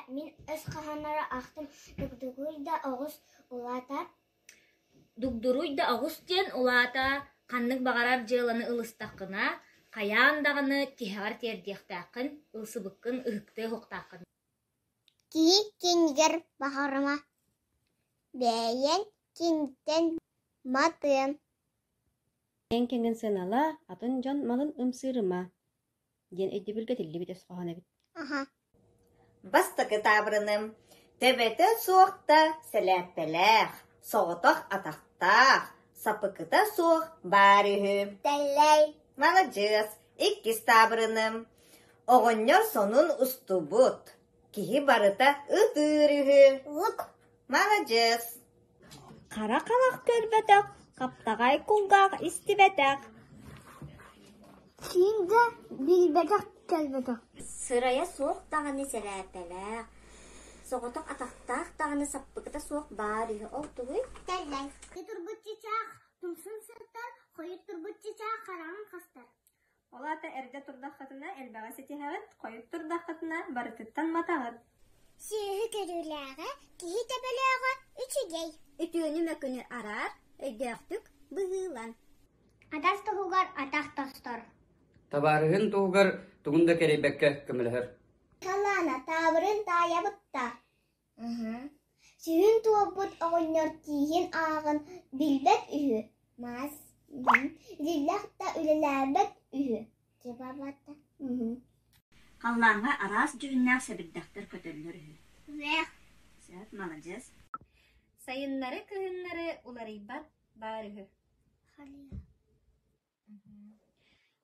Мин өз қаханара ақтым дугдугуйда оғыз улата. Дугдуруйда оғыз тен улата қанның бағарар жыланы ылыстаққына, қаяндағыны тихар тердияқтақын, ылсыбыққын ұхықты хоқтақын. Ки кенгер бағарыма. Бәйен кенттен матым. Ен кенген сынала, атын жан малын ымсырыма. Ден өйді білге тілі бит өз қоғаны бит. Аха. Бастықы табырыным. Төбеті соқта сәләппеләқ, соғытақ атақтақ, сапықыта соқ бар үйім. Тәлләй. Молодец, иккис табырыным. Оғыннер сонун устубут. Кихи барыта ұтыр үйім. Лук. Молодец. Қара қалақ көрбетақ, қаптағай құлғақ істібетақ. Синде билбетақ кәлбетақ. Сырая соқ дағаны сәләппеләқ, соғытақ атақтақ дағаны сапықыта соқ бар үйі. Ол тұғый? Тәлләй. Турбут чичақ, тұмсын сырттар, қойып турбут чичақ қарамын қастар. Олата әрде тұрдақ қатына, әлбәға сетихәвет, қойып тұрдақ қатына, барытыттан матағыт. Сүйі көріләғі, кихи тәбіләғі, үчігей. Үтіөні мәкіні арар, өйдіқтік бұғылан. Адас тұғығар атақ тастар. Табарыһын тугар тугунда керебекке көмөлөр. Қалана табырын таябытта. Сүйін туабыт оғыннар тиген ағын билбет үйі. Мас. Зиллақта үлеләбет үйі. Жебабатта. Қаллаңға арас жүннәк сәбіддәқтір көтөлілер үйі. Вех. Сәт, молодец. Сайыннары күйіннары уларайбат бар үйі.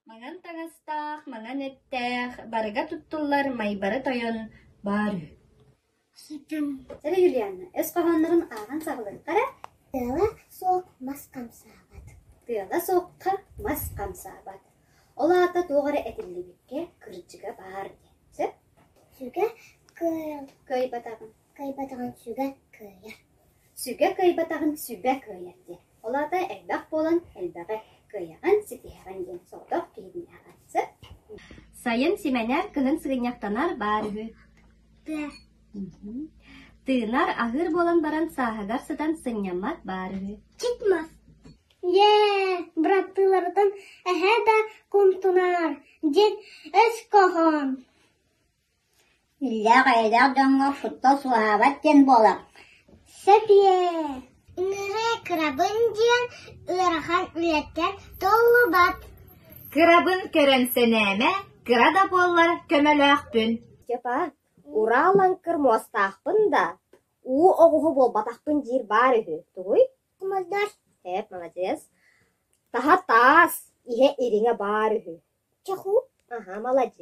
Маңан таңастақ, маңан өттәқ, барыға тұттылар майбары тойын бар үйі. Сәлі Юлианна, өз қағанлығын аған сағылыр қара? Тыла соқ масқам сағат. Тыла соққа мас қамсабат. Ола ата тоғары әтілі бекке күрітчіға бар де. Сүге көй. Көй батағын. Көй батаған сүге көйер. Сүге көй батағын сүбә көйерде. Ола ата әлбәқ болын әлбәғі көйяған сетияған ден соғдық кейдің ағатсы. Сайын семенер кығын сығыняқтанар бар үйі. Тыынар ағыр болан баран сағығар сыдан сыңнямат бар үйі. Читмас. Браттылардан әхә да күнтунар. Ден өз қоғын. Илләғ әйдәғ жаңға футта суағабат ден болақ. Сәпие. Үңірі крабын ден ұрахан үлеттен толы бат. Кырабын көрен сенеме, кырада боллар көмөлөк бүн. Кепа, уралан кырмостақпын да, у оғығы бол батақпын жер бар үйі. Тұғый? Құмыздар. Молодец. Таха тас, ihe ириңе бар үйі. Чаху. Ага, молодец.